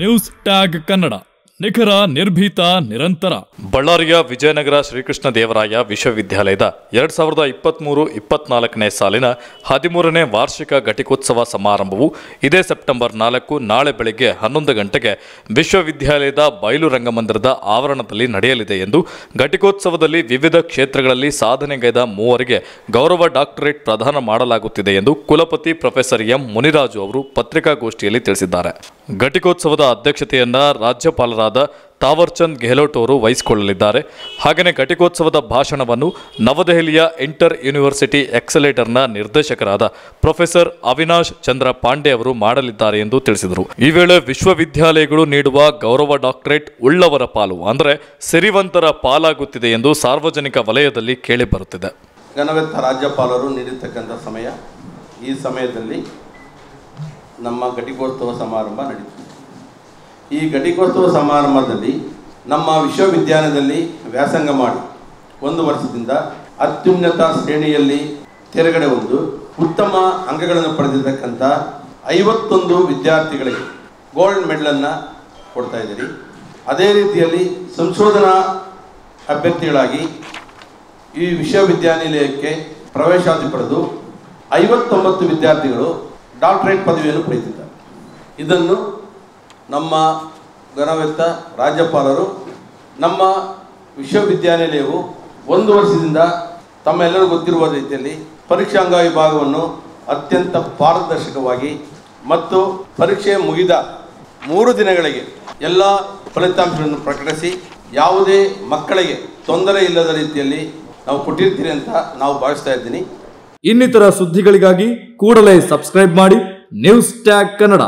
News tag Kannada, ನಿಖರ, ನಿರ್ಭೀತ, ನಿರಂತರ. ಬಳ್ಳಾರಿಯ ವಿಜಯನಗರ ಶ್ರೀಕೃಷ್ಣ ದೇವರಾಯ ವಿಶ್ವವಿದ್ಯಾಲಯದ 2023-24ನೇ ಸಾಲಿನ 13ನೇ ವಾರ್ಷಿಕ ಘಟಿಕೋತ್ಸವ ಸಮಾರಂಭವು ಇದೇ ಸೆಪ್ಟೆಂಬರ್ 4 ನಾಳೆ ಬೆಳಗ್ಗೆ 11 ಗಂಟೆಗೆ ವಿಶ್ವವಿದ್ಯಾಲಯದ ಬಯಲು ರಂಗಮಂದಿರದ ಆವರಣದಲ್ಲಿ ನಡೆಯಲಿದೆ ಎಂದು ಘಟಿಕೋತ್ಸವದಲ್ಲಿ ವಿವಿಧ ಕ್ಷೇತ್ರಗಳಲ್ಲಿ ಸಾಧನೆಗೈದ ಮೂವರಿಗೆ ಗೌರವ ಡಾಕ್ಟರೇಟ್ ಪ್ರದಾನ ಮಾಡಲಾಗುತ್ತಿದೆ ಎಂದು ಕುಲಪತಿ ಪ್ರೊಫೆಸರ್ ಎಂ ಮುನಿರಾಜು ಅವರು ಪತ್ರಿಕಾಗೋಷ್ಠಿಯಲ್ಲಿ ತಿಳಿಸಿದ್ದಾರೆ. ಘಟಿಕೋತ್ಸವದ ಅಧ್ಯಕ್ಷತೆಯನ್ನ ರಾಜ್ಯಪಾಲರಾದ ತಾವರ್ಚಂದ್ ಗೆಹ್ಲೋಟ್ ಅವರು ವಹಿಸಿಕೊಳ್ಳಲಿದ್ದಾರೆ. ಹಾಗೆಯೇ ಘಟಿಕೋತ್ಸವದ ಭಾಷಣವನ್ನು ನವದೆಹಲಿಯ ಇಂಟರ್ ಯೂನಿವರ್ಸಿಟಿ ಎಕ್ಸಲೇಟರ್ನ ನಿರ್ದೇಶಕರಾದ ಪ್ರೊಫೆಸರ್ ಅವಿನಾಶ್ ಚಂದ್ರ ಪಾಂಡೆ ಅವರು ಮಾಡಲಿದ್ದಾರೆ ಎಂದು ತಿಳಿಸಿದರು. ಈ ವೇಳೆ ವಿಶ್ವವಿದ್ಯಾಲಯಗಳು ನೀಡುವ ಗೌರವ ಡಾಕ್ಟರೇಟ್ ಉಳ್ಳವರ ಪಾಲು, ಅಂದರೆ ಸಿರಿವಂತರ ಪಾಲಾಗುತ್ತಿದೆ ಎಂದು ಸಾರ್ವಜನಿಕ ವಲಯದಲ್ಲಿ ಕೇಳಿಬರುತ್ತಿದೆ. ಘನವೆತ್ತ ರಾಜ್ಯಪಾಲರು ನೀಡಿರ್ತಕ್ಕಂಥ ಸಮಯ, ಈ ಸಮಯದಲ್ಲಿ ನಮ್ಮ ಘಟಿಕೋತ್ಸವ ಸಮಾರಂಭ ನಡೀತದೆ. ಈ ಘಟಿಕೋತ್ಸವ ಸಮಾರಂಭದಲ್ಲಿ ನಮ್ಮ ವಿಶ್ವವಿದ್ಯಾಲಯದಲ್ಲಿ ವ್ಯಾಸಂಗ ಮಾಡಿ 1 ವರ್ಷದಿಂದ ಅತ್ಯುನ್ನತ ಶ್ರೇಣಿಯಲ್ಲಿ ತೇರ್ಗಡೆ ಹೊಂದು ಉತ್ತಮ ಅಂಕಗಳನ್ನು ಪಡೆದಿರ್ತಕ್ಕಂಥ 51 ವಿದ್ಯಾರ್ಥಿಗಳಿಗೆ ಗೋಲ್ಡ್ ಮೆಡಲನ್ನು ಕೊಡ್ತಾ ಇದ್ದೀರಿ. ಅದೇ ರೀತಿಯಲ್ಲಿ ಸಂಶೋಧನಾ ಅಭ್ಯರ್ಥಿಗಳಾಗಿ ಈ ವಿಶ್ವವಿದ್ಯಾನಿಲಯಕ್ಕೆ ಪ್ರವೇಶಾತಿ ಪಡೆದು 59 ವಿದ್ಯಾರ್ಥಿಗಳು ಡಾಕ್ಟರೇಟ್ ಪದವಿಯನ್ನು ಪಡೆಯುತ್ತಿದ್ದಾರೆ. ಇದನ್ನು ನಮ್ಮ ಘನವೆತ್ತ ರಾಜ್ಯಪಾಲರು ನಮ್ಮ ವಿಶ್ವವಿದ್ಯಾನಿಲಯವು 1 ವರ್ಷದಿಂದ ತಮ್ಮೆಲ್ಲರೂ ಗೊತ್ತಿರುವ ರೀತಿಯಲ್ಲಿ ಪರೀಕ್ಷಾಂಗ ವಿಭಾಗವನ್ನು ಅತ್ಯಂತ ಪಾರದರ್ಶಕವಾಗಿ ಮತ್ತು ಪರೀಕ್ಷೆ ಮುಗಿದ 3 ದಿನಗಳಿಗೆ ಎಲ್ಲ ಫಲಿತಾಂಶಗಳನ್ನು ಪ್ರಕಟಿಸಿ ಯಾವುದೇ ಮಕ್ಕಳಿಗೆ ತೊಂದರೆ ಇಲ್ಲದ ರೀತಿಯಲ್ಲಿ ನಾವು ಕೊಟ್ಟಿರ್ತೀರಿ ಅಂತ ನಾವು ಭಾವಿಸ್ತಾ ಇದ್ದೀನಿ. ಇನ್ನಿತರ ಸುದ್ದಿಗಳಿಗಾಗಿ ಕೂಡಲೇ ಸಬ್ಸ್ಕ್ರೈಬ್ ಮಾಡಿ ನ್ಯೂಸ್ ಟ್ಯಾಗ್ ಕನ್ನಡ.